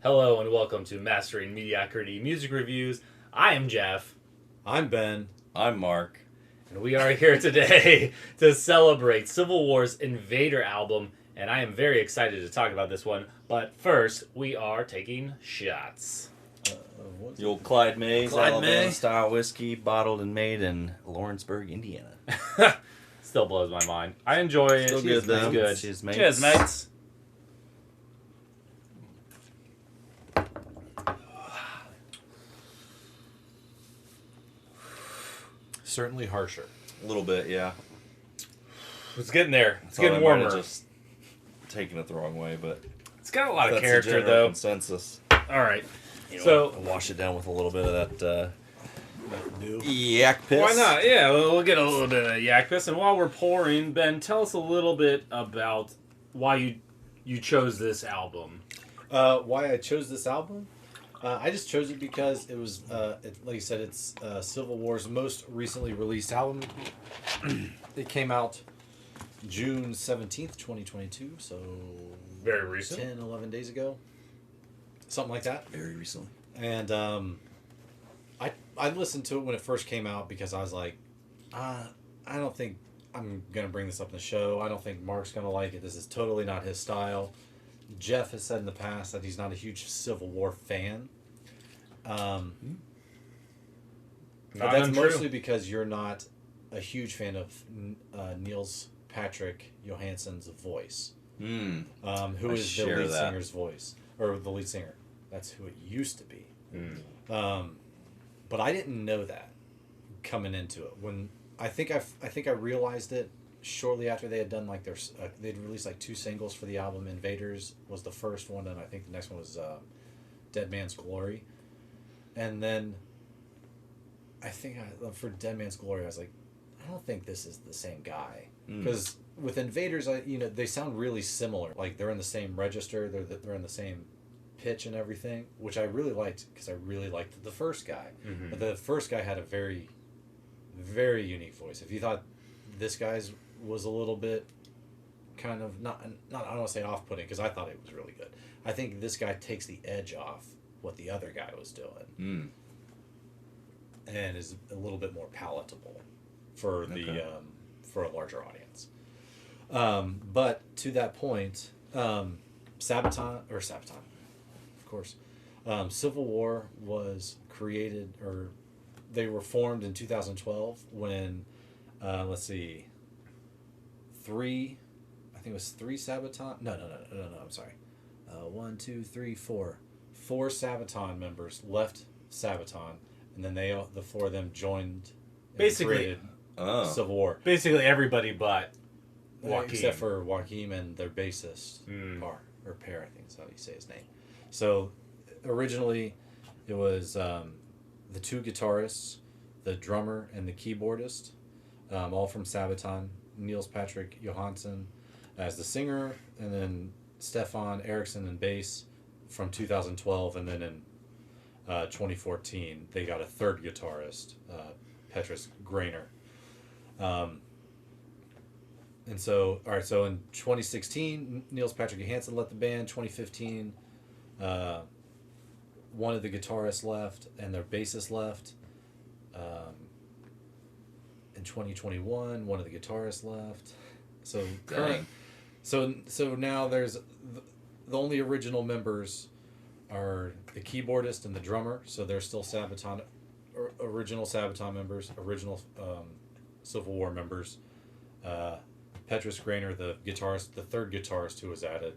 Hello and welcome to Mastering Mediocrity Music Reviews. I am Jeff. I'm Ben. I'm Mark. And we are here today to celebrate Civil War's Invader album. And I am very excited to talk about this one. But first, we are taking shots. The old Clyde Mays, Clyde Alabama May. style whiskey, bottled and made in Lawrenceburg, Indiana. Still blows my mind. I enjoy it. Still good, though. Good. Cheers, mates. Cheers, mates. Certainly harsher. A little bit, yeah. It's getting there. It's Thought I getting might have warmer. just taken it the wrong way, but It's got a lot of that's the character, general though. consensus. All right. You know, So- wash it down with a little bit of that yak piss. Why not? Yeah, we'll get a little bit of yak piss. And while we're pouring, Ben, tell us a little bit about why you chose this album. Why I chose this album? I just chose it because it was, like you said, it's Civil War's most recently released album. It came out June 17th, 2022, so Very recent. 10, 11 days ago. Something like that. Very recently. And I listened to it when it first came out because I was like, I don't think I'm going to bring this up in the show. I don't think Mark's going to like it. This is totally not his style. Jeff has said in the past that he's not a huge Civil War fan. But Not that's untrue. mostly because you're not a huge fan of Niels Patrick Johansson's voice, Hmm. who I is the share lead that. singer's voice, or the lead singer. That's who it used to be. Mm. But I didn't know that coming into it. When I think I realized it shortly after they had done like their they'd released like 2 singles for the album. Invaders was the first one, and I think the next one was Dead Man's Glory. And then I think for Dead Man's Glory, I was like, I don't think this is the same guy, because with Invaders, they sound really similar. Like they're in the same register, they're in the same pitch and everything, which I really liked because I really liked the first guy. Mhm. But the first guy had a very, very unique voice. If you thought this guy's was a little bit kind of not I don't want to say off-putting, because I thought it was really good. I think this guy takes the edge off what the other guy was doing, Hmm. and is a little bit more palatable for the Okay. for a larger audience. But to that point, Sabaton, of course, Civil War was created, or they were formed in 2012 when, let's see, three Sabaton. No. I'm sorry. 1, 2, 3, 4. 4 Sabaton members left Sabaton, and then the 4 of them joined. And Basically- created Oh. Civil War, Basically everybody but Joaquin. except for Joaquin and their bassist Pear, I think is how you say his name. So originally it was the 2 guitarists, the drummer and the keyboardist, all from Sabaton. Niels Patrick Johansson as the singer, and then Stefan Eriksson in bass from 2012, and then in 2014 they got a 3rd guitarist, Petrus Grainer. And so, all right, so in 2016, Niels Patrick Johansson left the band. 2015, one of the guitarists left and their bassist left. In 2021, one of the guitarists left. So Dang. so now there's the only original members are the keyboardist and the drummer. So they're still Sabaton, original Sabaton members, original Civil War members. Petrus Grainer, the guitarist, the 3rd guitarist who was added,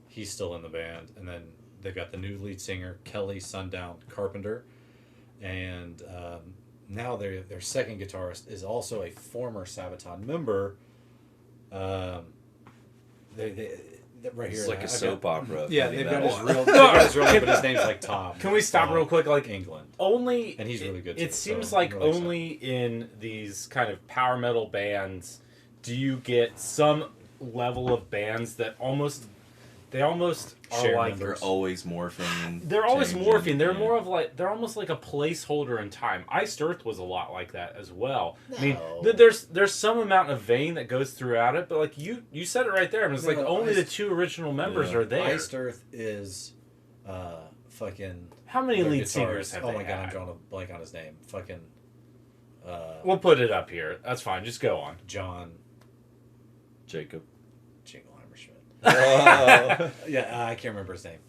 he's still in the band. And then they've got the new lead singer, Kelly Sundown Carpenter. And now their 2nd guitarist is also a former Sabaton member. They right here. It's like a soap opera. Yeah, Maybe they've that got his one. real, they've got his real name, but his name's like Tom. Can we stop real quick? Like England. only, And he's really good, It too, seems so like I'm really only in these kind of power metal bands do you get some level of bands that almost are Share like They're always morphing. And they're always changing, morphing. They're yeah. more of like they're almost like a placeholder in time. Iced Earth was a lot like that as well. I mean, No. there's some amount of vein that goes throughout it, but like you said it right there. I mean, it's No, like no, only the Iced- 2 original members Yeah. are there. Iced Earth is fucking. How many their lead guitarist. singers have Oh they my god, I'm had? drawing a blank on his name. Fucking. We'll put it up here. That's fine. Just go on. John Jacob. Jingleheimer Schmidt. Oh. Yeah, I can't remember his name.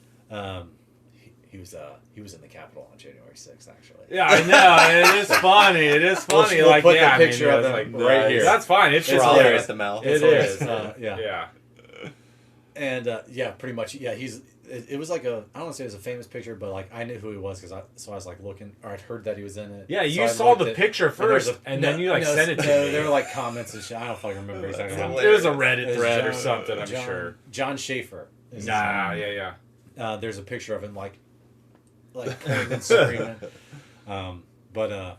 He was in the Capitol on January 6th, actually. Yeah, I know. It is funny. It is funny. We'll like, put yeah, the picture of it's him like, right here. That's fine. It's It's Frothing hilarious. at the mouth. It hilarious. is. Yeah. Yeah. And yeah, pretty much. Yeah, it was like I don't want to say it was a famous picture, but like I knew who he was because I was like looking, or I'd heard that he was in it. Yeah, So you I saw looked the at- picture first, and then you like sent it to me. There were like comments and shit. I don't fucking remember exactly. That's what It was a It Reddit was thread or John- something, I'm John- sure. John Schaefer. is his Nah, name. yeah. There's a picture of him like pointing and screaming. But oh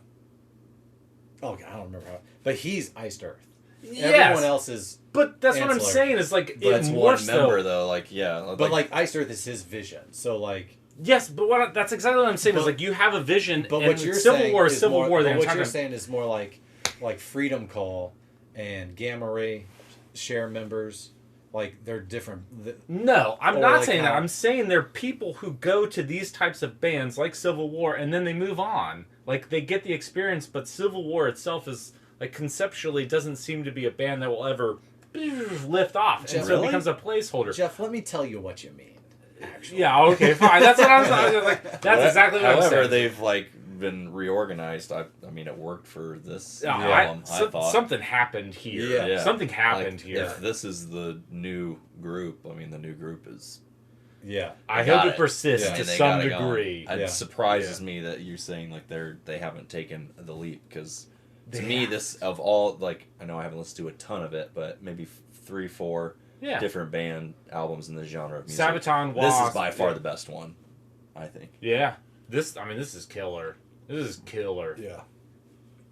god, I don't remember how. But he's Iced Earth. Everyone else is. But that's what I'm Ancillary. saying. Is like But it it's one morphs member though. though. Like yeah. But like Iced Earth is his vision. So like. Yes, but that's exactly what I'm saying. Is like you have a vision, But and what you're Civil saying War is is Civil more, War. but I'm what trying you're to. saying is more like Freedom Call and Gamma Ray share members. Like they're different. No, I'm Or not like saying that. how- I'm saying there are people who go to these types of bands like Civil War and then they move on. Like they get the experience, but Civil War itself is like conceptually doesn't seem to be a band that will ever lift off, and Jeff, so it really? becomes a placeholder. Jeff, let me tell you what you mean. Actually. Yeah, okay, fine. That's what I was like. That's exactly what I'm However, saying. they've like been reorganized. I mean, it worked for this Yeah, album. I thought something happened here. Yeah. Something happened Like, here. If this is the new group, I mean, the new group is. Yeah. I They got hope it persists Yeah. to They some got it going. degree. It Yeah. surprises me that you're saying like they haven't taken the leap because to They me have. this of all like I know I haven't listened to a ton of it, but maybe 3-4 Yeah. different band albums in the genre of music. Sabaton, This Wasp. is by far yeah. the best one, I think. Yeah. This is killer. This is killer. Yeah.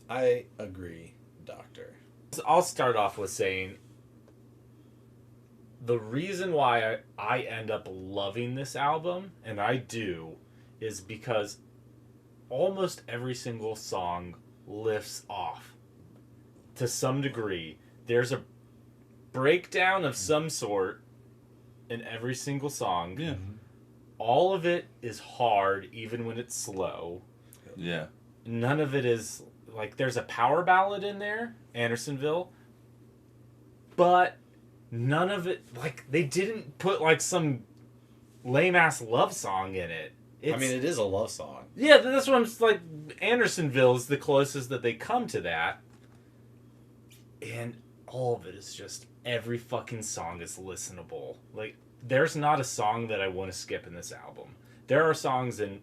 I agree, Doctor. I'll start off with saying the reason why I end up loving this album, and I do, is because almost every single song lifts off to some degree. There's a breakdown of some sort in every single song. Yeah. All of it is hard, even when it's slow. Yeah. None of it is like there's a power ballad in there, Andersonville, but none of it like they didn't put like some lame ass love song in it. I mean, it is a love song. Yeah, that's what I'm like. Andersonville is the closest that they come to that, and all of it is just every fucking song is listenable. Like, there's not a song that I want to skip in this album. There are songs in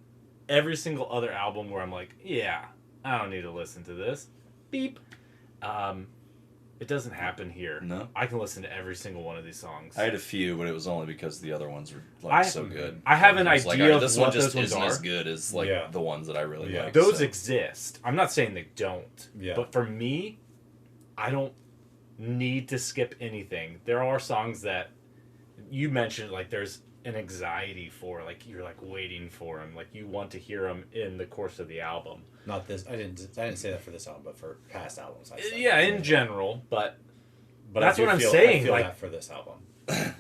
every single other album where I'm like, yeah, I don't need to listen to this. Beep. It doesn't happen here. No. I can listen to every single one of these songs. I had a few, but it was only because the other ones were I- so good. I have an It was like, idea all right, of this what one just those ones isn't are. as good as like Yeah. the ones that I really Yeah. like. Those so. exist. I'm not saying they don't. Yeah. But for me, I don't need to skip anything. There are songs that you mentioned, like there's an anxiety for, like you're like waiting for them, like you want to hear them in the course of the album. Not this. I didn't say that for this album, but for past albums. I said. Yeah, in general, but But that's I do what I'm feel, saying, I feel like- that for this album.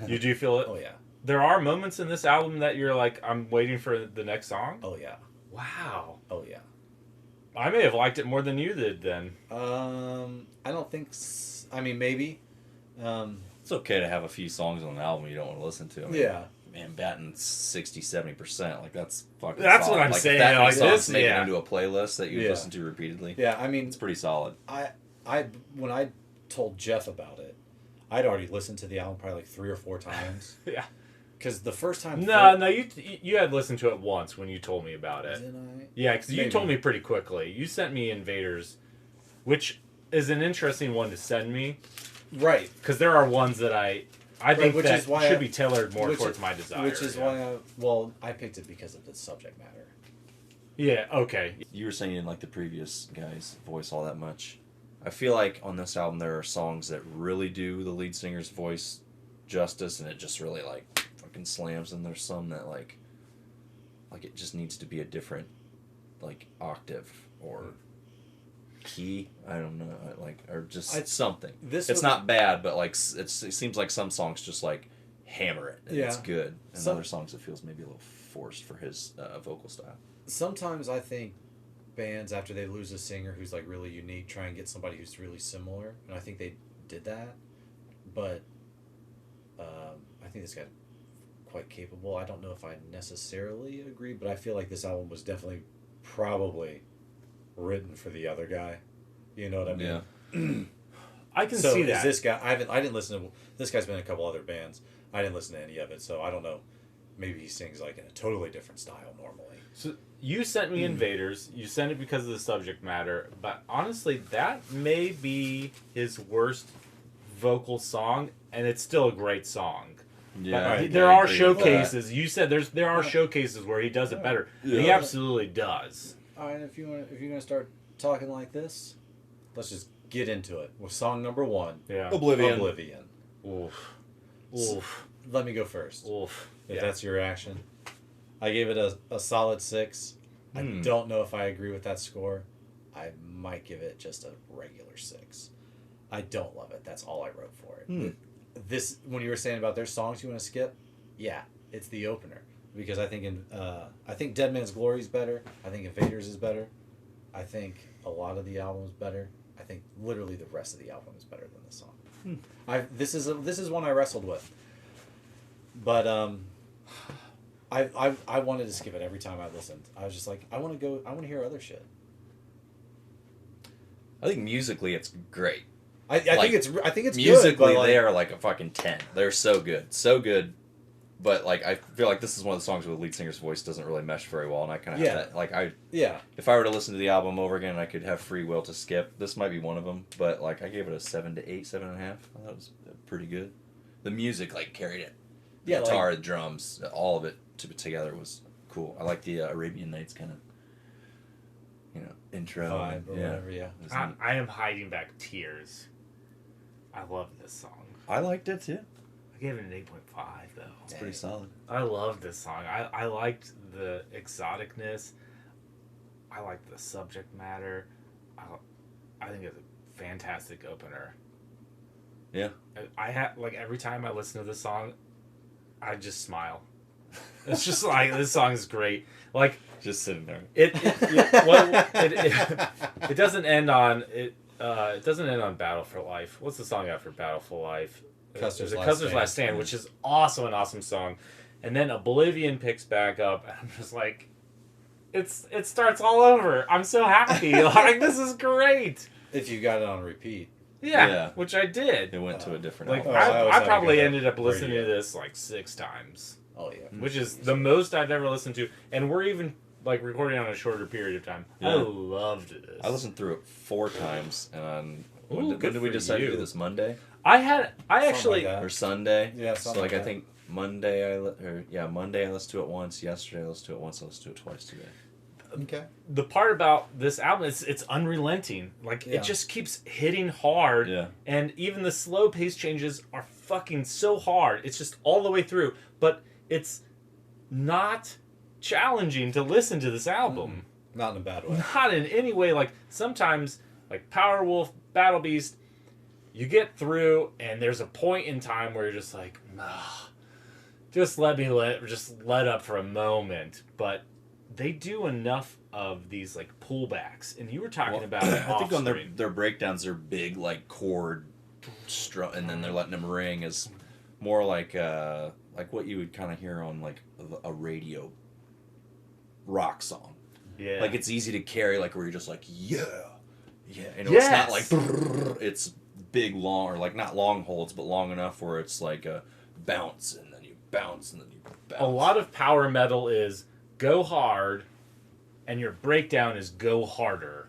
you do feel it. Oh yeah. There are moments in this album that you're like, I'm waiting for the next song. Oh yeah. Wow. Oh yeah. I may have liked it more than you did then. I don't think. I mean, maybe. It's okay to have a few songs on an album you don't want to listen to. I mean, Yeah. Man, batting 60-70%. Like, that's fucking That's solid. what I'm like, saying, If that like, song's this- make yeah. it into a playlist that you Yeah. listen to repeatedly. Yeah. I mean, It's pretty solid. I when I told Jeff about it, I'd already listened to the album probably like 3 or 4 times. Yeah. Because the first time. No, you had listened to it once when you told me about it. Did I? Yeah, because you Maybe. told me pretty quickly. You sent me Invaders, which is an interesting one to send me, Right. because there are ones that I think which that is why should I- be tailored more which towards is- my desire. Which is yeah. why I picked it because of the subject matter. Yeah. Okay. You were saying you didn't like the previous guy's voice all that much. I feel like on this album there are songs that really do the lead singer's voice justice, and it just really like fucking slams. And there's some that like it just needs to be a different like octave or key. I don't know, like or just something. This It's was- not bad, but like it seems like some songs just like hammer it and it's Yeah. good, and Some- other songs it feels maybe a little forced for his vocal style. Sometimes I think bands, after they lose a singer who's like really unique, try and get somebody who's really similar, and I think they did that. But I think this guy's quite capable. I don't know if I necessarily agree, but I feel like this album was definitely probably written for the other guy. You know what I mean? Yeah. I can So see is that. this guy? I didn't listen to. This guy's been in a couple other bands. I didn't listen to any of it, so I don't know. Maybe he sings like in a totally different style normally. So you sent me Invaders. You sent it because of the subject matter, but honestly, that may be his worst vocal song, and it's still a great song. Yeah, But there are agree with showcases. You said there are showcases where he does it better. Yeah. He absolutely does. All right, if you're gonna start talking like this, let's just get into it with song number 1. Yeah. Oblivion. Oblivion. Oof. Oof. Let me go first. Oof. If Yeah. that's your reaction. I gave it a solid 6. I don't know if I agree with that score. I might give it just a regular 6. I don't love it. That's all I wrote for it. This, when you were saying about their songs you want to skip, yeah, it's the opener, because I think Dead Man's Glory is better. I think Invaders is better. I think a lot of the album is better. I think literally the rest of the album is better than this song. This is one I wrestled with, but I wanted to skip it every time I listened. I was just like, I want to hear other shit. I think musically it's great. I think it's musically good, but like, they are like a fucking 10. They're so good. But like I feel like this is one of the songs where the lead singer's voice doesn't really mesh very well, and I kind of have that. Like if I were to listen to the album over again, and I could have free will to skip. This might be one of them, but like I gave it a 7 to 8, 7.5. I thought it was pretty good. The music like carried it. The guitar, the drums, all of it together was cool. I like the Arabian Nights kind of, intro vibe or whatever. Yeah, I am hiding back tears. I love this song. I liked it too. I gave it an 8.5 though. It's pretty solid. I love this song. I liked the exoticness. I liked the subject matter. I think it's a fantastic opener. Yeah. I have like every time I listen to this song, I just smile. It's just like this song is great. Like Just sitting there. it doesn't end on it. It doesn't end on Battle for Life. What's the song after Battle for Life? Custer's Last Stand, which is also an awesome song. And then Oblivion picks back up, and I'm just like, it starts all over. I'm so happy. Like, this is great. if you got it on repeat. Yeah, which I did. It went to a different Like, album. I probably ended up listening to this like 6 times. Oh yeah. Which is the most I've ever listened to. And we're even like recording on a shorter period of time. Yeah. I loved this. I listened through it 4 times, and when Ooh, did we for decide to you. do this? Monday I actually, like that. or Sunday? Yeah, So something like like I think Monday Monday I listened to it once. Yesterday I listened to it once. I listened to it twice today. Okay. the part about this album is it's unrelenting. Like Yeah. it just keeps hitting hard. Yeah. And even the slow pace changes are fucking so hard. It's just all the way through. But it's not challenging to listen to this album. Not in a bad way. Not in any way. Like sometimes, like Powerwolf, Battle Beast, you get through and there's a point in time where you're just like, just let up for a moment. But they do enough of these like pullbacks, and you were talking about it. I think on Offspring. their breakdowns, they're big like chord strum, and then they're letting them ring is more like what you would kind of hear on like a radio rock song. Yeah. Like it's easy to carry, like where you're just like yeah, it's Yes! not like it's big long or like not long holds, but long enough where it's like a bounce and then you bounce and then you bounce. A lot of power metal is go hard, and your breakdown is go harder.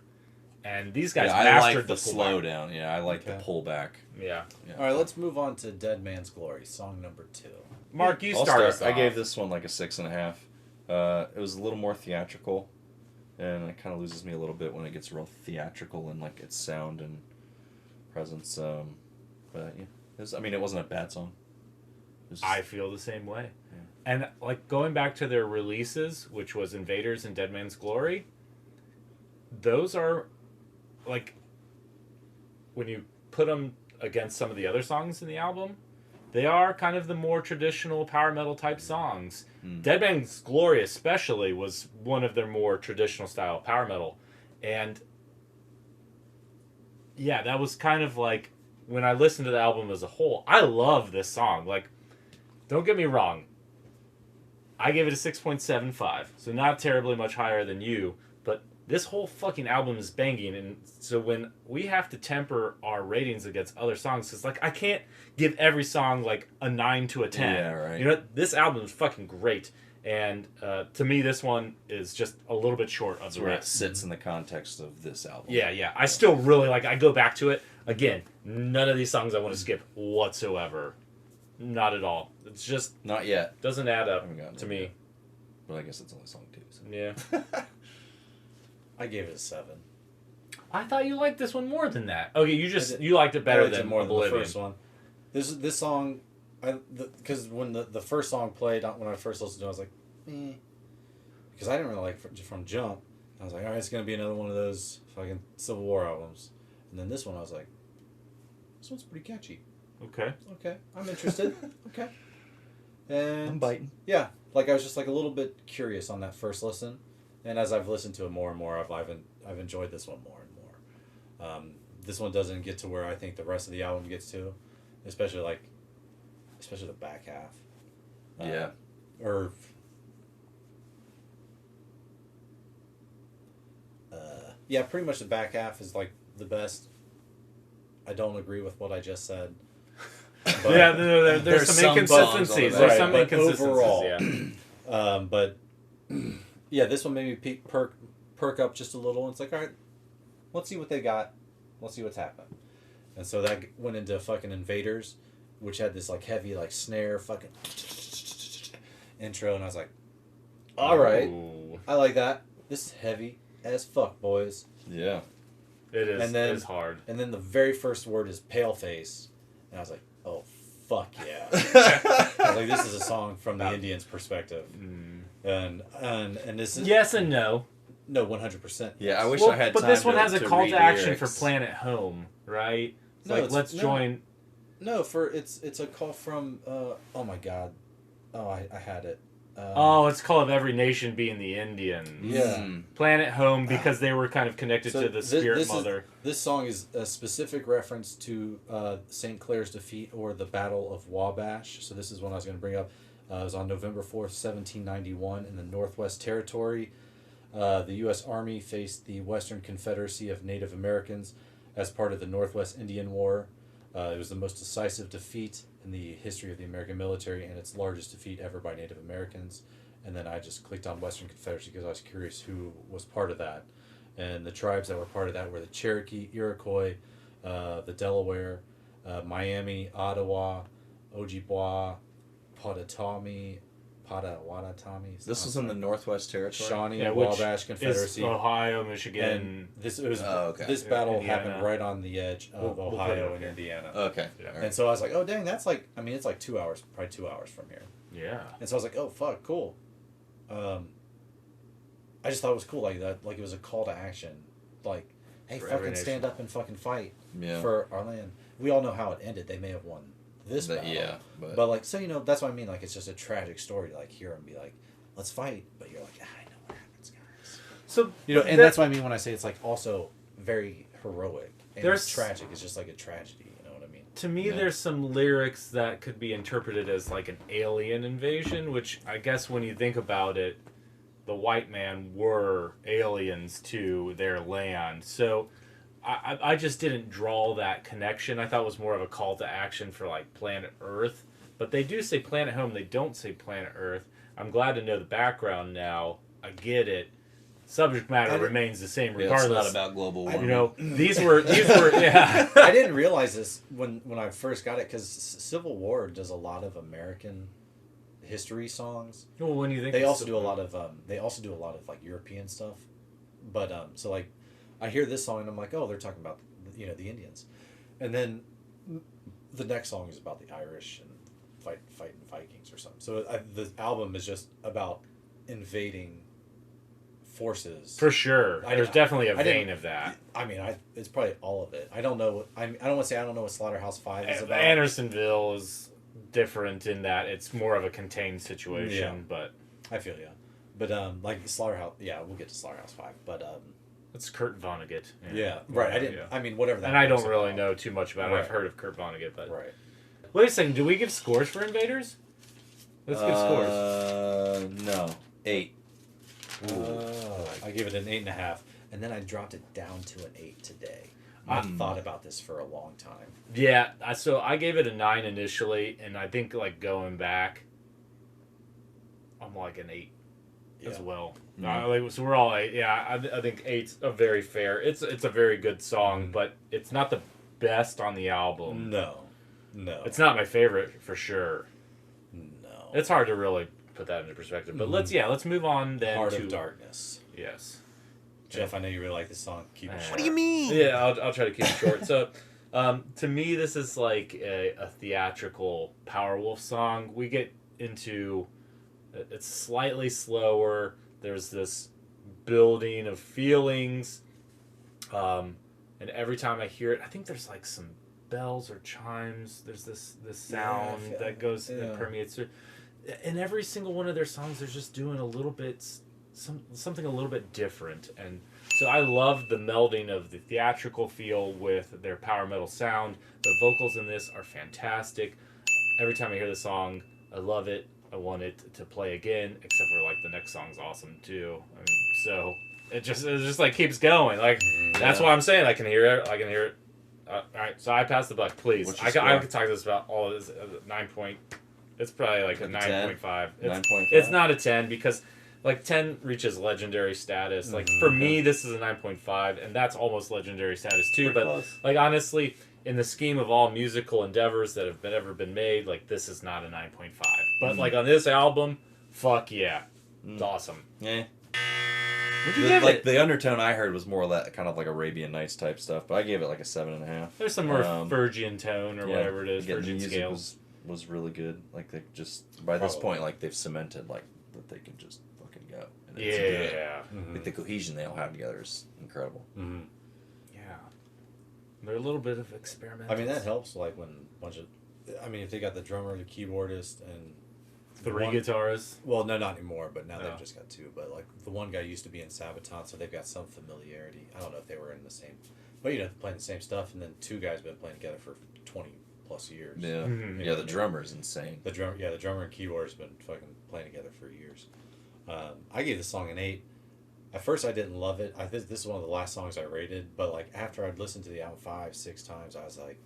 And these guys I mastered like the pullback. slowdown. Yeah, I like Okay. the pullback. Yeah. All right, let's move on to Dead Man's Glory, song number 2. Mark, you I'll start us I off. gave this one like a 6.5. It was a little more theatrical, and it kind of loses me a little bit when it gets real theatrical in like its sound and presence. But yeah, it wasn't a bad song. It was just- I feel the same way. Yeah. And like going back to their releases, which was Invaders and Dead Man's Glory, those are like when you put them against some of the other songs in the album, they are kind of the more traditional power metal type songs. Mm. Dead Man's Glory especially was one of their more traditional style power metal. And yeah, that was kind of like, when I listened to the album as a whole, I love this song. Like, don't get me wrong, I gave it a 6.75, so not terribly much higher than you, but this whole fucking album is banging, and so when we have to temper our ratings against other songs, it's like, I can't give every song like a 9 to a 10. Yeah, right. You know, this album is fucking great, and to me, this one is just a little bit short of That's the where it rest. sits in the context of this album. Yeah. I still really like, I go back to it. Again, none of these songs I want to skip whatsoever. Not at all. It's just, Not yet, doesn't add up Haven't gotten to it me. yet. but I guess it's only song 2. So. Yeah. I gave it a 7. I thought you liked this one more than that. Okay, did. you liked it I better liked it than more than the Oblivion. first one. This song, because when the first song played, when I first listened to it, I was like, eh. Because I didn't really like from Jump. I was like, all right, it's going to be another one of those fucking Civil War albums. And then this one, I was like, this one's pretty catchy. Okay. Okay, I'm interested. Okay. And I'm biting. yeah, like I was just like a little bit curious on that first listen, and as I've listened to it more and more, I've enjoyed this one more and more. This one doesn't get to where I think the rest of the album gets to, especially the back half. Yeah. Or. Yeah, pretty much the back half is like the best. I don't agree with what I just said. But Yeah, there's some inconsistencies. songs on There's the some but inconsistencies. overall, Yeah. but yeah, this one made me perk up just a little. It's like, all right, let's see what they got. Let's see what's happening. And so that went into fucking Invaders, which had this like heavy like snare fucking intro, and I was like, all right, Ooh. I like that. This is heavy as fuck, boys. Yeah. It is. And then- It is hard. And then the very first word is paleface, and I was like, oh fuck yeah. I was like, this is a song from the Indians' perspective, and this is Yes and no. no 100%. Yeah, I wish Well, I had but time this one to- has a to call read to the action for lyrics. Planet Home, right? It's No, like, it's- let's no. join. No, it's a call from oh my god, oh I had it. It's Call of Every Nation being the Indians. Yeah. Mm. Planet Home, because they were kind of connected So to the thi- Spirit this is- Mother. This song is a specific reference to St. Clair's defeat or the Battle of Wabash. So this is one I was going to bring up. It was on November 4th, 1791 in the Northwest Territory. The U.S. Army faced the Western Confederacy of Native Americans as part of the Northwest Indian War. It was the most decisive defeat in the history of the American military and its largest defeat ever by Native Americans. And then I just clicked on Western Confederacy because I was curious who was part of that. And the tribes that were part of that were the Cherokee, Iroquois, the Delaware, Miami, Ottawa, Ojibwa, Potawatomi. This was in the Northwest Territory. Shawnee, Yeah, which Wabash Is Confederacy. Ohio, Michigan. And this okay. this battle Indiana. happened right on the edge of We'll put it Ohio up and here. Indiana. Okay. Yeah. All And right. so I was like, oh dang, that's like, I mean, it's like 2 hours, probably 2 hours from here. Yeah. And so I was like, oh fuck, cool. I just thought it was cool, like that, like it was a call to action, like, hey, For every fucking nation. stand up and fucking fight Yeah. for our land. We all know how it ended. They may have won this But- battle, yeah, but, but- like, so you know, that's what I mean. Like, it's just a tragic story to like hear them be like, let's fight, but you're like, I know what happens, guys. So You know, and that's what I mean when I say it's like also very heroic and There's- tragic. It's just like a tragedy. You know what I mean? to me, Yeah. there's some lyrics that could be interpreted as like an alien invasion, which I guess when you think about it, the white man were aliens to their land. So I just didn't draw that connection. I thought it was more of a call to action for like Planet Earth. But they do say Planet Home. They don't say Planet Earth. I'm glad to know the background now. I get it. Subject matter remains the same Yeah, it's regardless. not about global warming. You know, these were yeah. I didn't realize this when I first got it because Civil War does a lot of American history songs. Well, when you think They of also do a lot of like European stuff, but so like I hear this song and I'm like, oh, they're talking about the Indians, and then the next song is about the Irish and fighting Vikings or something. So the album is just about invading forces. For sure. There's definitely a I didn't- vein of that. I mean, it's probably all of it. I don't know. I don't want to say I don't know what Slaughterhouse 5 is about. Andersonville is different in that it's more of a contained situation, Yeah. but I feel you. But like the Slaughterhouse, yeah, we'll get to Slaughterhouse Five. But it's Kurt Vonnegut. yeah, right. I didn't. Yeah. I mean, whatever that. And I don't was really about. know too much about it. Right. I've heard of Kurt Vonnegut, but Right. wait a second. Do we give scores for Invaders? Let's give scores. No, 8. I gave it an 8.5, and then I dropped it down to an 8 today. I thought about this for a long time. Yeah, so I gave it a 9 initially, and I think like going back, I'm like an 8 as well. So we're all 8. Yeah, I think 8's a very fair. It's a very good song, but it's not the best on the album. No. It's not my favorite for sure. No. It's hard to really put that into perspective. But let's move on then Heart to of Darkness. Yes. Jeff, I know you really like this song. Keep it short. What do you mean? Yeah, I'll try to keep it short. So, to me, this is like a theatrical Powerwolf song. We get into it's slightly slower. There's this building of feelings, and every time I hear it, I think there's like some bells or chimes. There's this sound that goes that permeates through. In every single one of their songs, they're just doing a little bit something a little bit different, and so I love the melding of the theatrical feel with their power metal sound. The vocals in this are fantastic. Every time I hear the song, I love it. I want it to play again, except for like the next song's awesome too. I mean, so it just like keeps going. Like that's why I'm saying I can hear it. All right, so I pass the buck, please. I could talk this about all of this 9 point. It's probably like a 9.5. 9.5. It's not a 10 because like 10 reaches legendary status. Like for me, this is a 9.5, and that's almost legendary status too. Pretty but close. like honestly, in the scheme of all musical endeavors that have ever been made, like this is not a 9.5. But like on this album, fuck yeah, it's awesome. Yeah. What'd you give Like it? the undertone I heard was more of that kind of like Arabian Nights type stuff, but I gave it like a 7.5. There's some more Phrygian tone or whatever it is, Again, the Phrygian music scales. was really good. Like they just by this point, like they've cemented like that they can just fucking go. And it's good. Yeah. Like the cohesion they all have together is incredible. Yeah. They're a little bit of experimental. I mean, that helps. Like when a bunch of, I mean, if they got the drummer, the keyboardist, and three guitarists. Well, no, not anymore. But now No. they've just got 2. But like the one guy used to be in Sabaton, so they've got some familiarity. I don't know if they were in the same, but playing the same stuff. And then 2 guys been playing together for 20+ years. Yeah, Mhm. yeah. The drummer's insane. The drummer and keyboardist been fucking playing together for years. I gave the song an 8. At first, I didn't love it. This is one of the last songs I rated. But like after I'd listened to the album 5-6 times, I was like,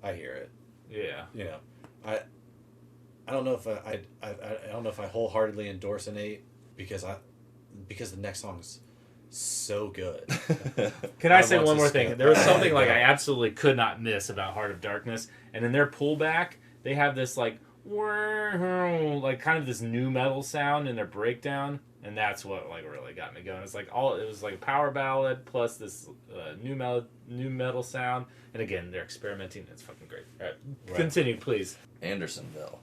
I hear it. Yeah. I don't know if I don't know if I wholeheartedly endorse an 8 because the next song's so good. Can I I say want one to more skip. thing? There was something like I Yeah. absolutely could not miss about Heart of Darkness, and in their pullback, they have this like kind of this new metal sound in their breakdown, and that's what like really got me going. It was like a power ballad plus this new metal sound, and again they're experimenting. It's fucking great. All right, continue, please. Andersonville.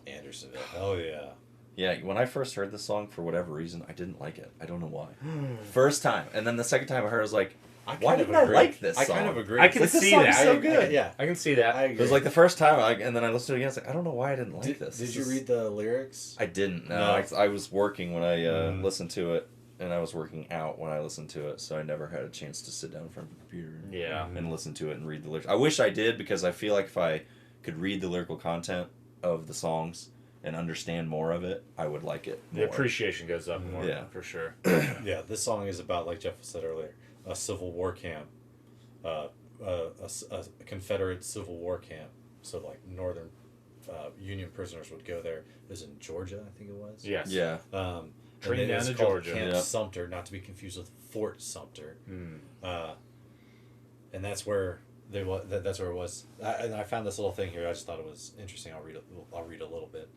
Oh yeah. Yeah, when I first heard this song, for whatever reason, I didn't like it. I don't know why. First time, and then the second time I heard it, I was like, why didn't I like this song? I kind of agree. I can Like, this see song's that. so good. Yeah. I can see that. I agree. It was like the first time, and then I listened to it again. I was like, I don't know why I didn't like this. Did This you is- read the lyrics? I didn't. No, No. I was working when I listened to it, and I was working out when I listened to it, so I never had a chance to sit down in front of a computer Yeah. and listen to it and read the lyrics. I wish I did, because I feel like if I could read the lyrical content of the songs and understand more of it, I would like it The more. appreciation goes up more. Yeah. For sure. Yeah, this song is about, like Jeff said earlier, a Civil War camp, a Confederate Civil War camp. So like Northern Union prisoners would go there. It was in Georgia, I think it was. Yes. Yeah. Train and it down was to called Georgia. Camp Yeah. Sumter, not to be confused with Fort Sumter. Mm. And that's where that's where it was. And I found this little thing here. I just thought it was interesting. I'll read a little bit.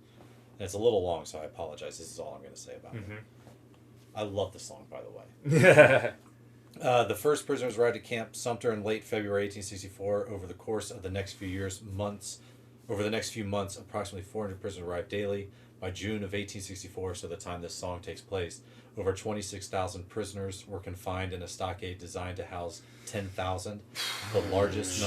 And it's a little long, so I apologize. This is all I'm going to say about it. I love the song, by the way. The first prisoners arrived at Camp Sumter in late February 1864. Over the course of the next few years, months, Over the next few months, approximately 400 prisoners arrived daily. By June of 1864, so the time this song takes place, over 26,000 prisoners were confined in a stockade designed to house 10,000. The largest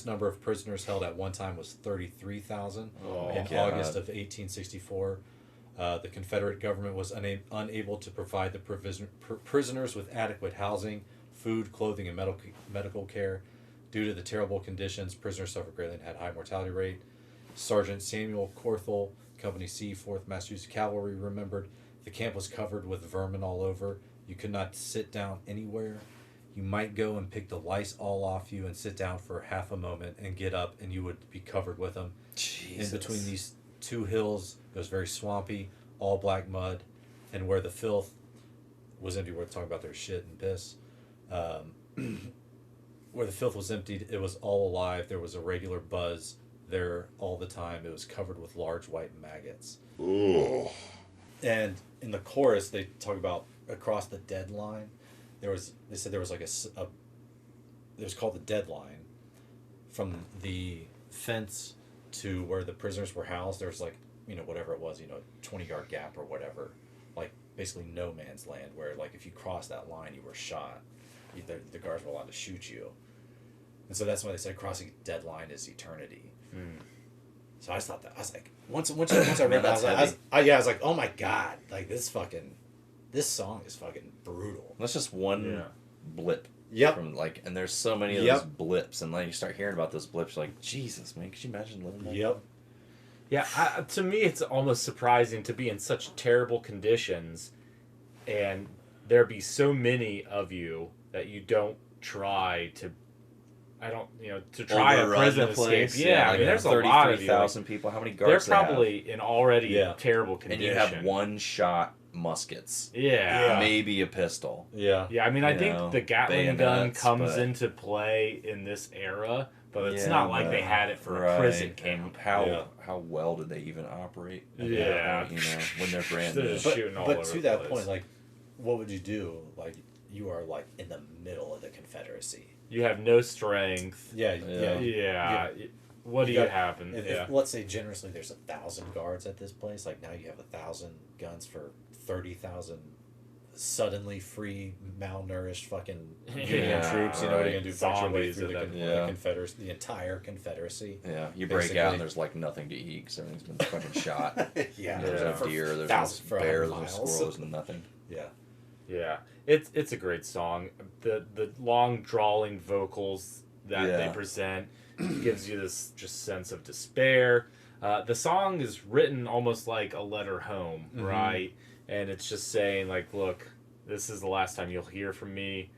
number of prisoners held at one time was 33,000. In God. August of 1864, the Confederate government was unable to provide the prisoners with adequate housing, food, clothing, and medical care. Due to the terrible conditions, prisoners suffered greatly and had a high mortality rate. Sergeant Samuel Corthell, Company C, 4th Massachusetts Cavalry, remembered the camp was covered with vermin all over. You could not sit down anywhere. You might go and pick the lice all off you and sit down for half a moment and get up and you would be covered with them. Jesus. In between these two hills, it was very swampy, all black mud, and where the filth was empty, we're talking about their shit and piss. Where the filth was emptied, it was all alive. There was a regular buzz there all the time. It was covered with large white maggots. Ooh. And in the chorus, they talk about across the dead line. They said there was like it was called the dead line. From the fence to where the prisoners were housed, there was like, whatever it was, 20-yard gap or whatever. Like basically no man's land where like if you crossed that line, you were shot. The guards were allowed to shoot you. And so that's why they said crossing a dead line is eternity. So I just thought that, I was like, once I read that, I was like, oh my God, like this song is fucking brutal. That's just one blip. Yep. From and there's so many of those blips, and you start hearing about those blips, you're like, Jesus, man, could you imagine living like that? Yeah, to me, it's almost surprising to be in such terrible conditions, and there be so many of you that you don't try to. To try a prison escape. Yeah, I mean, there's a lot of you. 33,000 people. How many guards? They're probably in already terrible condition. And you have one-shot muskets. Yeah. Maybe a pistol. Yeah. Yeah, I mean, I think the Gatling gun comes into play in this era, but it's not like they had it for a prison camp. And how well did they even operate? Yeah. When they're brand new. But to that point, like, what would you do? Like, you are, like, in the middle of the Confederacy. You have no strength. Yeah. What do you have? If, let's say generously there's 1,000 guards at this place, like now you have 1,000 guns for 30,000 suddenly free, malnourished fucking Union troops. What are you gonna do? Fight your way through the Confederacy, the entire Confederacy. Yeah, you break out and there's like nothing to eat because everything's been fucking shot. There's no deer, there's no bears, there's no squirrels, and nothing. Yeah, it's a great song. The long drawling vocals that they present gives you this just sense of despair. The song is written almost like a letter home, right? And it's just saying like, look, this is the last time you'll hear from me.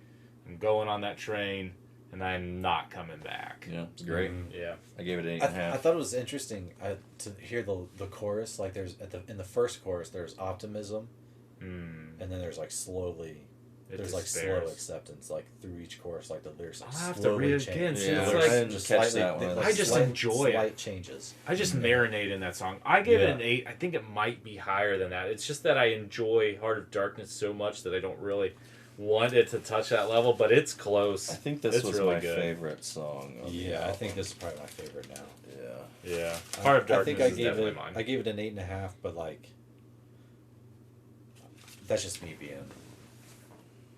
I'm going on that train, and I'm not coming back. Yeah, it's great. Yeah, I gave it 8.5. I thought it was interesting to hear the chorus. Like there's in the first chorus there's optimism. And then there's like slowly, slow acceptance like through each chorus, like the lyrics like I'll have to read it again. I just enjoy slight changes. I just marinate in that song. I give it an 8. I think it might be higher than that. It's just that I enjoy Heart of Darkness so much that I don't really want it to touch that level, but it's close. I think this was really my good. favorite song. I think this is probably my favorite now. Yeah. Heart of Darkness is definitely mine. I gave it an 8.5, but like. That's just me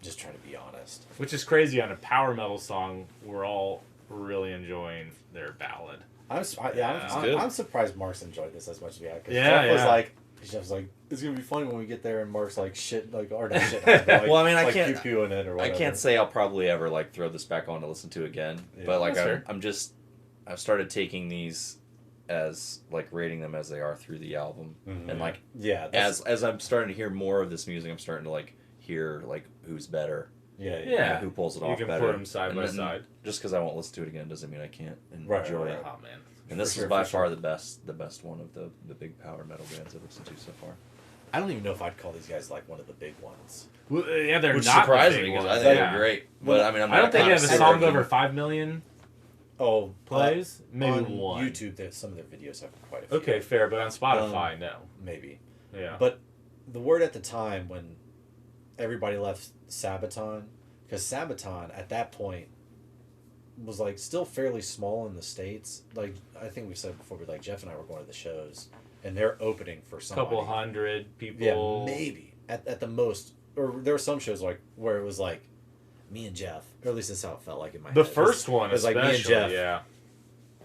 just trying to be honest. Which is crazy on a power metal song. We're all really enjoying their ballad. I'm surprised Mark's enjoyed this as much as we have. Jeff was like, it's gonna be funny when we get there and Mark's like shit, like or not shit. Like, well, I mean, I like can't. pew-pewing it or whatever. I can't say I'll probably ever like throw this back on to listen to again. But like I've started taking these as like rating them as they are through the album, and like as I'm starting to hear more of this music, I'm starting to like hear like who's better, who pulls it off better. You can put them side by side. Just because I won't listen to it again doesn't mean I can't enjoy it. Oh man! And this is by far the best one of the big power metal bands I've listened to so far. I don't even know if I'd call these guys like one of the big ones. Well, yeah, they're Which not surprised the big me because ones. I think they're great. But I mean, I don't think they have a song over 5 million. Plays? Maybe on one. YouTube, some of their videos have quite a few. Okay, fair, but on Spotify, no. Maybe. Yeah. But the word at the time when everybody left Sabaton, because Sabaton at that point was like still fairly small in the States. Like I think we said before, but like Jeff and I were going to the shows, and they're opening for somebody. Couple hundred people. Yeah, maybe at the most. Or there were some shows like where it was like me and Jeff, or at least that's how it felt like in my The head. first one, it was especially, like me and Jeff, yeah.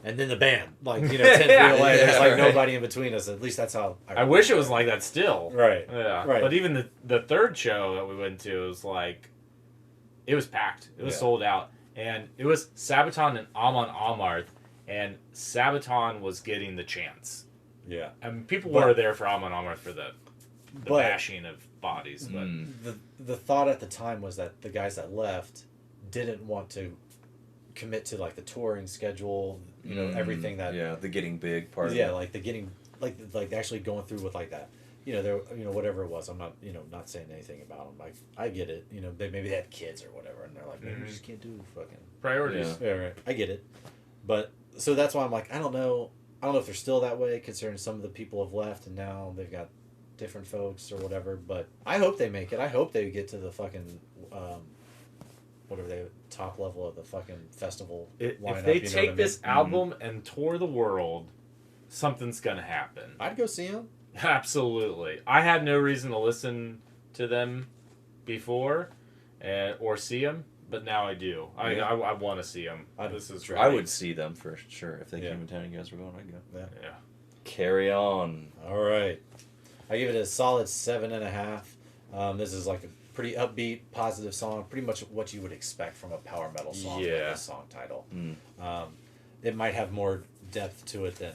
and then the band, like 10 feet away. There's like nobody in between us. At least that's how. I wish it was like that still. Right. Yeah. Right. But even the third show that we went to was like, it was packed. It was sold out, and it was Sabaton and Amon Amarth, and Sabaton was getting the chance. Yeah. And people were there for Amon Amarth for the bashing of bodies, but the thought at the time was that the guys that left didn't want to commit to like the touring schedule, everything that the getting big part. Like the getting like actually going through with like that, there whatever it was. I'm not not saying anything about them. Like I get it, maybe they had kids or whatever, and they're like, maybe we just can't do fucking priorities. Yeah, right. I get it, but so that's why I'm like, I don't know if they're still that way, considering some of the people have left and now they've got different folks or whatever, but I hope they make it. I hope they get to the fucking whatever they top level of the fucking festival lineup, if they take this album and tour the world, something's gonna happen. I'd go see them. Absolutely. I had no reason to listen to them before or see them, but now I do. I want to see them. This is I would see them for sure if they came in town and you guys were going. I'd go. Yeah. Carry on. All right. I give it a solid 7.5. This is like a pretty upbeat, positive song. Pretty much what you would expect from a power metal song with this song title. It might have more depth to it than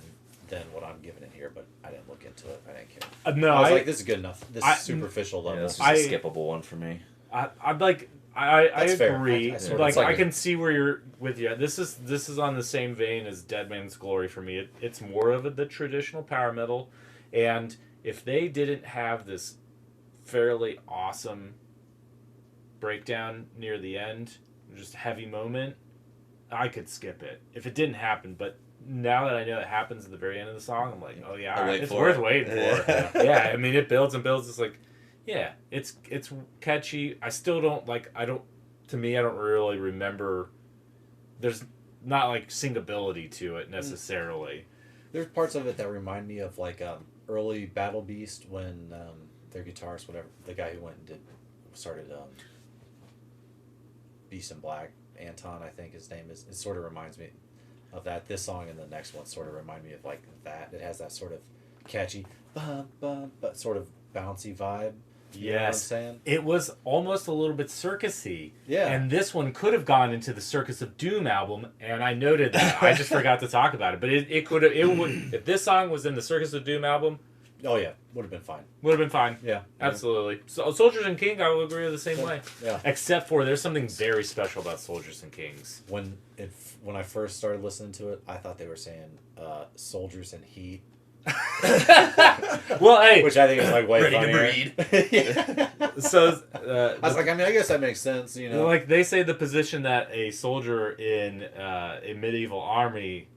what I'm giving it here, but I didn't look into it. I didn't care. No, I was like, this is good enough. This is superficial level. Yeah, this is a skippable one for me. I'd like. I agree. I I can see where you're with you. This is on the same vein as Dead Man's Glory for me. It's more of the traditional power metal, and if they didn't have this fairly awesome breakdown near the end, just heavy moment, I could skip it if it didn't happen. But now that I know it happens at the very end of the song, I'm like, oh yeah, it's worth waiting for. Yeah, I mean, it builds and builds. It's like, yeah, it's catchy. I still don't like. I don't really remember. There's not like singability to it necessarily. There's parts of it that remind me of like early Battle Beast when their guitarist, whatever, the guy who went and started Beast in Black, Anton, I think his name is. It sort of reminds me of that. This song and the next one sort of remind me of like that. It has that sort of catchy, but sort of bouncy vibe. You know what I'm saying? It was almost a little bit circusy. Yeah. And this one could have gone into the Circus of Doom album, and I noted that. I just forgot to talk about it. But it would if this song was in the Circus of Doom album. Oh yeah, would have been fine. Would have been fine. Yeah. Absolutely. So Soldiers and King, I would agree the same way. Yeah. Except for there's something very special about Soldiers and Kings. When I first started listening to it, I thought they were saying Soldiers and Heat. Well, hey, which I think is like way ready funnier. to breed. So I was like, I mean, I guess that makes sense, Like they say, the position that a soldier in a medieval army,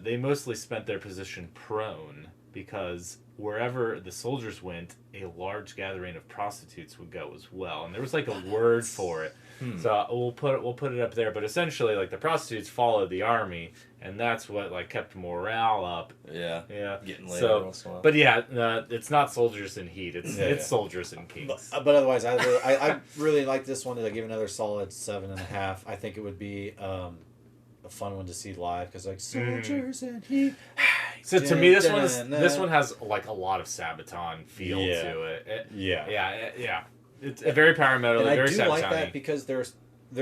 they mostly spent their position prone because wherever the soldiers went, a large gathering of prostitutes would go as well, and there was like a word for it. So we'll put it up there. But essentially, like the prostitutes followed the army, and that's what like kept morale up. Yeah. Getting laid. But yeah, it's not Soldiers in Heat. It's Soldiers in Kings. But otherwise, I really like this one. I give another solid 7.5. I think it would be a fun one to see live because like Soldiers in Heat. So to me, this one has like a lot of Sabaton feel to it. Yeah. It's a very power metal. And very I do Sabaton-y. like that because there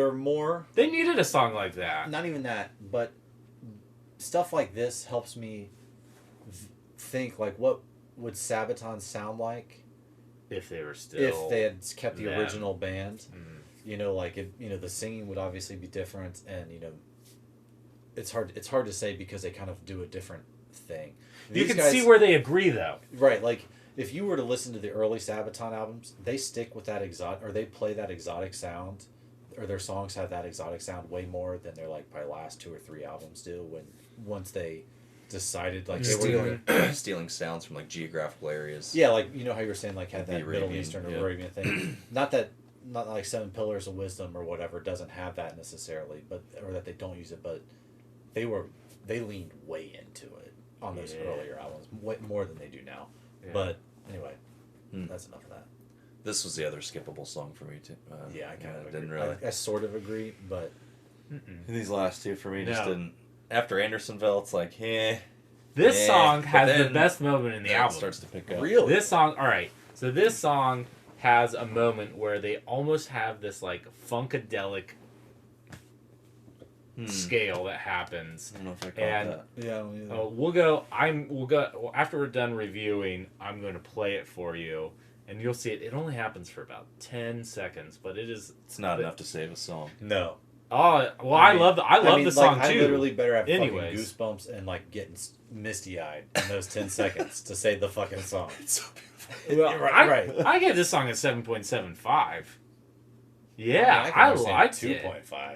are more. They needed a song like that. Not even that, but stuff like this helps me think like what would Sabaton sound like if they were still if they had kept the original band. Mm. The singing would obviously be different, and it's hard to say because they kind of do a different thing. You can see where they agree though. Right, like if you were to listen to the early Sabaton albums, they stick with that they play that exotic sound, or their songs have that exotic sound way more than their like probably last 2 or 3 albums do. Once they decided like stealing sounds from like geographical areas. Yeah, like how you were saying like had that Middle Eastern or Arabian thing. Not not like Seven Pillars of Wisdom or whatever doesn't have that necessarily, but or that they don't use it, but they leaned way into it on those earlier albums, way more than they do now. Yeah. But anyway, that's enough of that. This was the other skippable song for me too. I kind of didn't really. I sort of agree, but these last two for me just didn't. After Andersonville, it's like, This song has the best moment in the album. It starts to pick up. Really? This song, all right. So this song has a moment where they almost have this like funkadelic scale that happens. I don't know if I caught that. Yeah. Oh, We'll go after we're done reviewing. I'm going to play it for you, and you'll see it. It only happens for about 10 seconds, but it is. It's not enough to save a song. No. Oh well, I love the song too. I literally better have fucking Anyways. goosebumps and like getting misty-eyed in those 10 seconds to say the fucking song. It's so beautiful. Well, right. I gave this song a 7.75. I Yeah, can I understand liked it. 2.5,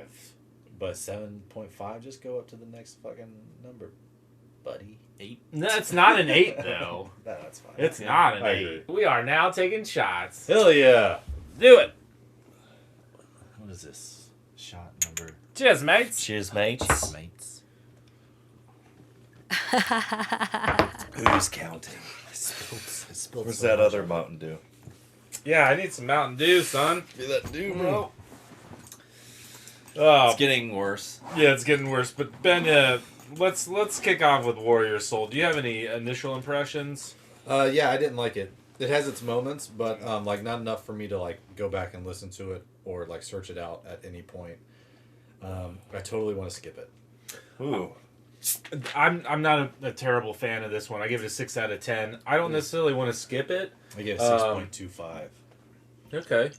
but 7.5 just go up to the next fucking number, buddy. 8. No, it's not an 8 though. That's fine. It's not an I 8. agree. We are now taking shots. Hell yeah! Do it. What is this? Shot number. Cheers, mates. Cheers, mates. Mates. Who's counting? I spilled Where's that other Mountain Dew? Yeah, I need some Mountain Dew, son. Give me that Dew, bro. Oh, It's getting worse. yeah, it's getting worse. But Ben, let's kick off with Warrior Soul. Do you have any initial impressions? Yeah, I didn't like it. It has its moments, but like not enough for me to like go back and listen to it or like search it out at any point. I totally want to skip it. Ooh. I'm not a terrible fan of this one. I give it a 6 out of 10. I don't necessarily want to skip it. I give it 6.25. Okay.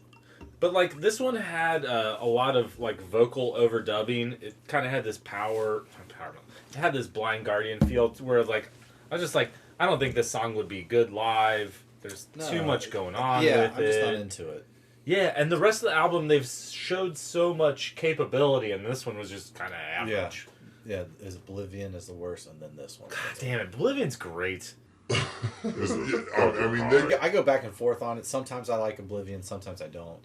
But like this one had a lot of like vocal overdubbing. It kind of had this it had this Blind Guardian feel where like I was just like I don't think this song would be good live. There's too much going on with it. I'm just not into it. Yeah, and the rest of the album they've showed so much capability, and this one was just kind of average. Yeah, is Oblivion is the worst, and then this one. God damn it, Oblivion's great. I mean, I go back and forth on it. Sometimes I like Oblivion, sometimes I don't.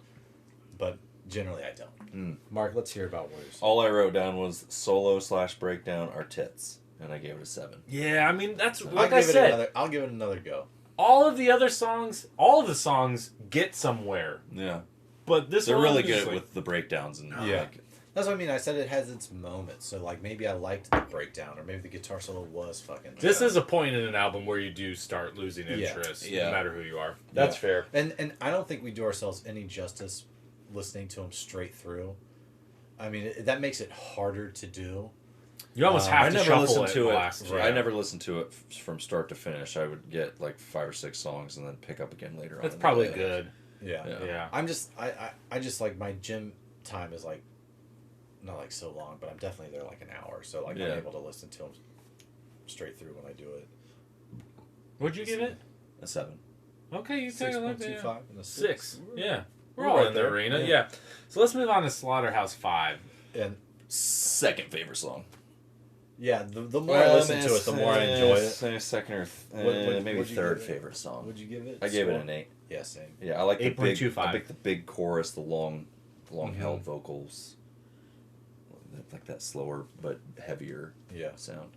But generally I don't. Mark, let's hear about Warriors. All I wrote down was solo/breakdown are tits, and I gave it a 7. Yeah, I mean that's I'll give it another go. All of the songs get somewhere. Yeah. But this They're one really is good like, with the breakdowns and Yeah. like, That's what I mean. I said it has its moments. So like maybe I liked the breakdown, or maybe the guitar solo was fucking. This is a point in an album where you do start losing interest, Yeah. no matter who you are. That's fair. And I don't think we do ourselves any justice listening to them straight through. I mean, that makes it harder to do. You almost have I to never shuffle listened it. to it. Last I never listened to it from start to finish. I would get like 5 or 6 songs and then pick up again later on. That's probably good. Yeah. Yeah. I'm just I just like my gym time is like not like so long, but I'm definitely there like an hour. So like I'm able to listen to them straight through when I do it. What'd you give it? A 7. Okay, you take a look. 6.25 and a 6. Yeah. We're We're all right in the there. arena. Yeah. Yeah. So let's move on to Slaughterhouse 5. And Second favorite song. yeah, the more I listen to it, the more I enjoy it. Second or maybe what'd you third give it? favorite song. Would you give it? I gave it Score? an 8. Yeah, same. Yeah, I like the big. 8.25. I like the big chorus, the long held vocals, like that slower but heavier sound.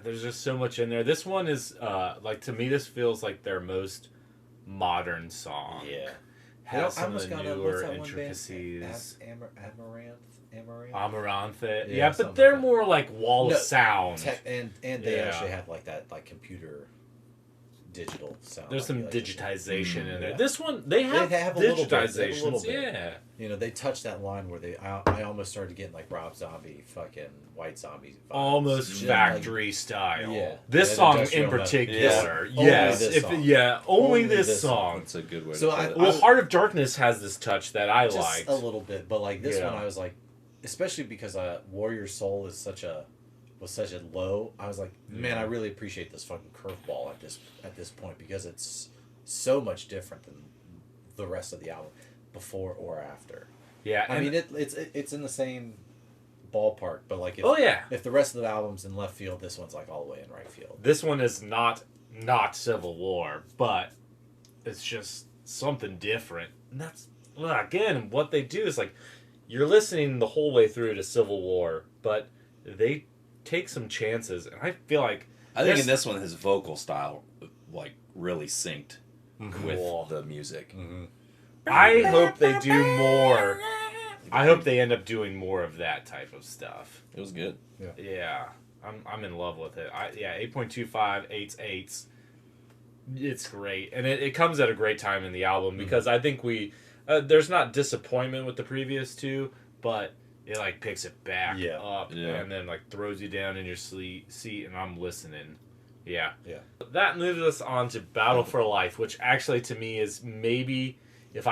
There's just so much in there. This one is like to me this feels like their most modern song. Yeah. Has I some of almost the got newer one intricacies. Amaranth. Amaranth. Yeah, Yeah, but something they're like that. more like wall of sound. And they Yeah. actually have like that like computer digital sound. There's some like, digitization in there. yeah. This one they have have a little bit, they have a digitizations. little bit. Yeah. You know, they touched that line where I almost started getting like Rob Zombie, fucking White Zombie vibes. Almost Just, factory style. Yeah. This Yeah, song industrial in metal. particular. Yeah. Yes. Only this song. Only this song. That's a good way So to put I- it. Well, Heart of Darkness has this touch that I just liked. a little bit, but like this Yeah. one, I was like, especially because Warrior Soul is such a low. I was like, man, I really appreciate this fucking curveball at this point because it's so much different than the rest of the album, before or after. Yeah. I mean, it's in the same ballpark, but like if the rest of the album's in left field, this one's like all the way in right field. This one is not Civil War, but it's just something different. And well, again, what they do is like you're listening the whole way through to Civil War, but they take some chances, and I feel like I think in this one his vocal style like really synced with Cool. the music. Mm-hmm. I hope they do more. I hope they end up doing more of that type of stuff. It was good. Yeah, I'm in love with it. 8.25, 8's 8's. It's great, and it comes at a great time in the album because I think there's not disappointment with the previous two, but it like picks it back up and then like throws you down in your seat, and I'm listening. Yeah. That moves us on to Battle for Life, which actually to me is maybe if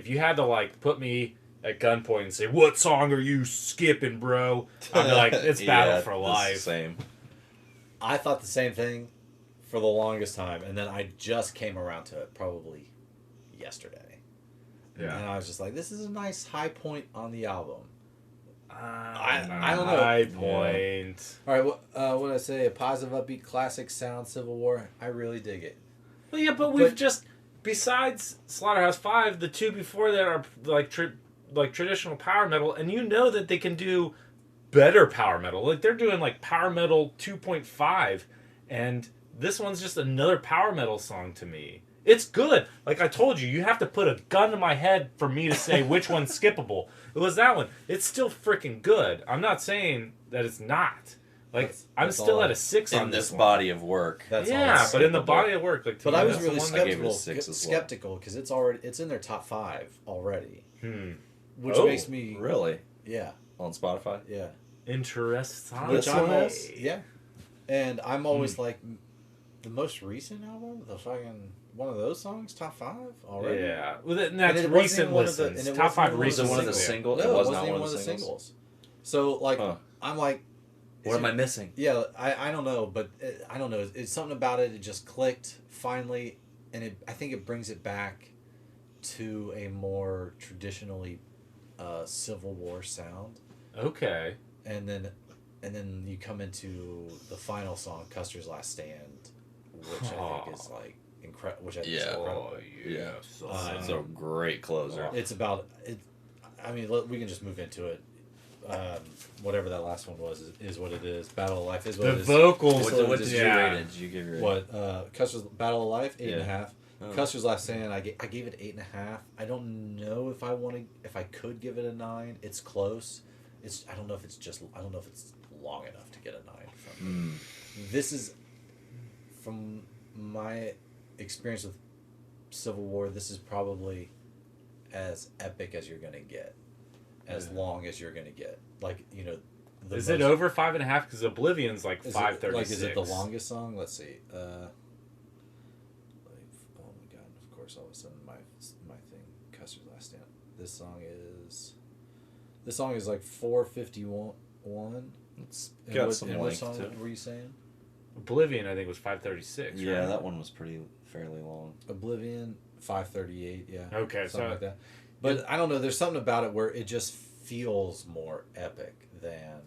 you had to like put me at gunpoint and say, what song are you skipping, bro? I'd be like, it's Battle for Life. Same. I thought the same thing for the longest time, and then I just came around to it probably yesterday. Yeah. And I was just like, this is a nice high point on the album. I don't know. High point. All right, what did I say? A positive, upbeat, classic sound, Civil War. I really dig it. Well, yeah, but we've just, besides Slaughterhouse 5, the two before that are like traditional power metal, and you know that they can do better power metal. Like they're doing like power metal 2.5, and this one's just another power metal song to me. It's good. Like I told you, you have to put a gun to my head for me to say which one's skippable. It was that one. It's still freaking good. I'm not saying that it's not. Like I'm still at a 6 on this one. body of work. That's but in the body of work, like. But I was that's really the one that- I gave it a skeptical 6 as well. skeptical because it's in their top 5 already, which Oh, makes me Really? yeah. On Spotify? Yeah. Interesting. Which This I'm one always, is? yeah. And I'm always like, the most recent album, the fucking one of those songs, top 5 already. Yeah, well, that's it wasn't recent even one of the- listens. and it Top wasn't 5 even recent. one of the listens. singles? No, It it was wasn't not even one one of of the the singles? singles. So like, Huh. I'm like, What am I missing? yeah, I don't know, but I don't know. It's something about it. It just clicked finally, and I think it brings it back to a more traditionally Civil War sound. Okay. And then you come into the final song, Custer's Last Stand, which I think is like incredible. Which I think is incredible. Yeah. So It's a great closer. It's about it. I mean, we can just move into it. Whatever that last one was is what it is. Battle of Life is what the it is. vocals. What did you rate it? Did you give your What Custer's Battle of Life 8.5. Oh. Custer's Last Stand I gave it 8.5. I don't know if I could give it a 9. It's close. I don't know if it's long enough to get a 9 from me. This is from my experience with Civil War. This is probably as epic as you're gonna get, as long as you're gonna get. Like Is it over 5.5? Because Oblivion's like 5:36. Like, is it the longest song? Let's see. Oh my god! Of course, all of a sudden my thing, Custer's Last Stand. This song is like 4:51. It's And got what- some and what length song to it. were you saying? Oblivion, I think, was 5:36. Yeah, right? that one was fairly long. Oblivion, 5:38. Yeah. Okay, something so like that. But I don't know. There's something about it where it just feels more epic than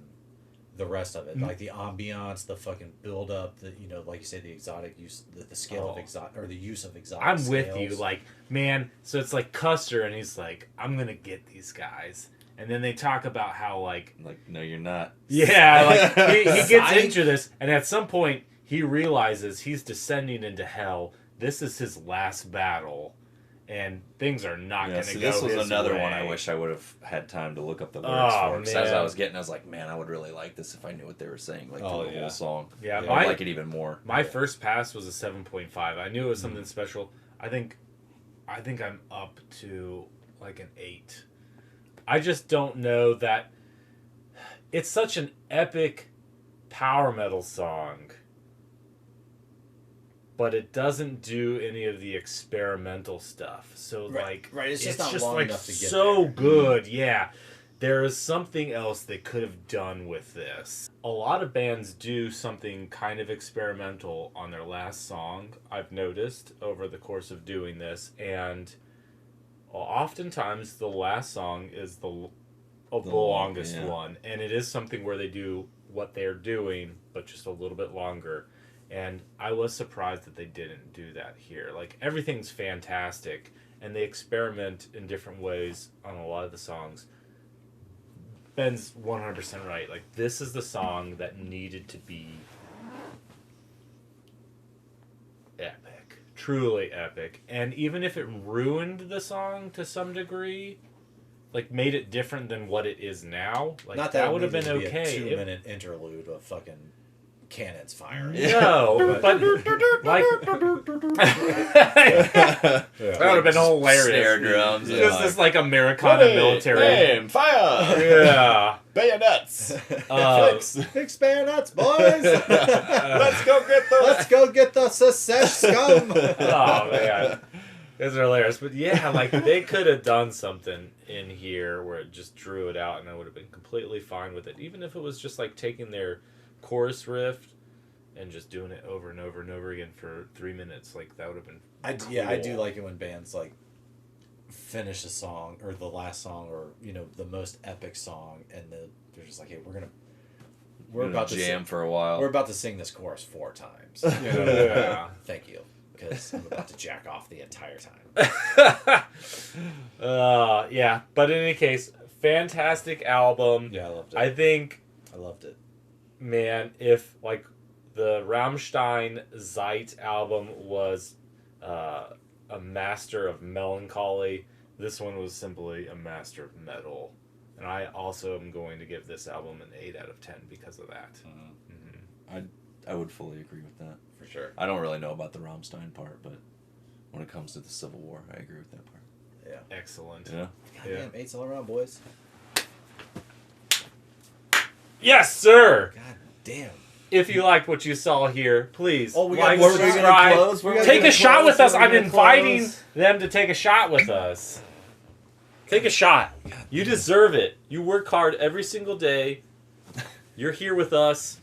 the rest of it. Like the ambiance, the fucking build up, like you say, the exotic use, the scale of exotic, or the use of exotic. I'm with you. scales. Like, man, so it's like Custer, and he's like, I'm gonna get these guys. And then they talk about how, like, No, you're not. yeah, like, he gets Psych. into this, and at some point, he realizes he's descending into hell. This is his last battle, and things are not Yeah, going see, to go this was his another way. one I wish I would have had time to look up the lyrics Oh, for. Because as I man. was getting, I was like, man, I would really like this if I knew what they were saying, like Oh, through the yeah. whole song. Yeah, I would my- like it even more. My first pass was a 7.5. I knew it was something special. I think I'm up to like an 8. I just don't know that it's such an epic power metal song, but it doesn't do any of the experimental stuff. So Right, like, it's just not long like enough to get so there. good. Yeah. There is something else they could have done with this. A lot of bands do something kind of experimental on their last song, I've noticed over the course of doing this, and oftentimes the last song is the longest yeah. one, and it is something where they do what they're doing, but just a little bit longer. And I was surprised that they didn't do that here. Like, everything's fantastic, and they experiment in different ways on a lot of the songs. Ben's 100% right. Like, this is the song that needed to be epic. Truly epic. And even if it ruined the song to some degree, like, made it different than what it is now, like, Not that it would have been needed to be okay. A 2-minute interlude of fucking cannons firing. No, but like that would have been hilarious. Snare drums. and Just this like Americana military. Aim, fire! Yeah. Bayonets! Fix bayonets, boys! Let's go get the... Let's go get the secession scum! Oh man, it's hilarious. But yeah, like they could have done something in here where it just drew it out, and I would have been completely fine with it, even if it was just like taking their chorus riff and just doing it over and over and over again for 3 minutes. Like that would have been cool. I do like it when bands like finish a song or the last song or the most epic song, and they're just like, hey, we're about to jam sing, for a while. we're about to sing this chorus 4 times. Yeah. Thank you, because I'm about to jack off the entire time. Yeah, but in any case, fantastic album. Yeah, I loved it. I loved it. Man, if like the Rammstein Zeit album was a master of melancholy, this one was simply a master of metal. And I also am going to give this album an 8 out of 10 because of that. I would fully agree with that. For sure. I don't really know about the Rammstein part, but when it comes to the Civil War, I agree with that part. Yeah. Excellent. Yeah. Goddamn, 8s all around, boys. Yes, sir! God damn. If you liked what you saw here, please Oh, we like, got more. subscribe. Take a shot with us. I'm inviting them to take a shot with us. Take a shot. You deserve it. You work hard every single day. You're here with us.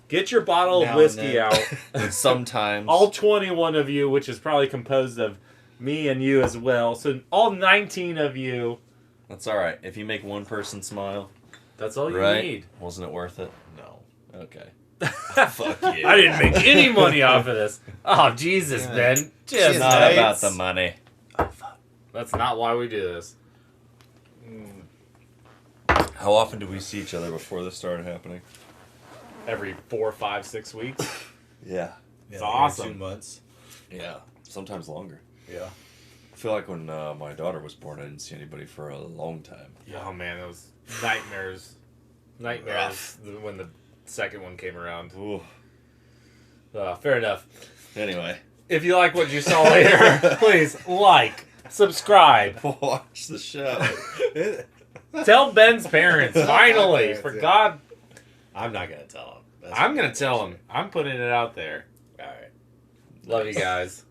Get your bottle of Now whiskey and out. And sometimes... All 21 of you, which is probably composed of me and you as well. So all 19 of you. That's alright. If you make one person smile... That's all you right? need. Wasn't it worth it? No. Okay. Fuck you. I didn't make any money off of this. Oh, Jesus, Ben. It's not about the money. Oh, fuck. That's not why we do this. How often do we see each other before this started happening? Every 4, 5, 6 weeks. Yeah. It's awesome. 2 months. Yeah. Sometimes longer. Yeah. I feel like when my daughter was born, I didn't see anybody for a long time. Oh, man, that was nightmares. Nightmares when the second one came around. Ooh. Fair enough. Anyway. If you like what you saw later, please like, subscribe. Watch the show. Tell Ben's parents, finally. For God. I'm not going to tell him. I'm going to tell him. I'm putting it out there. All right. Love you guys.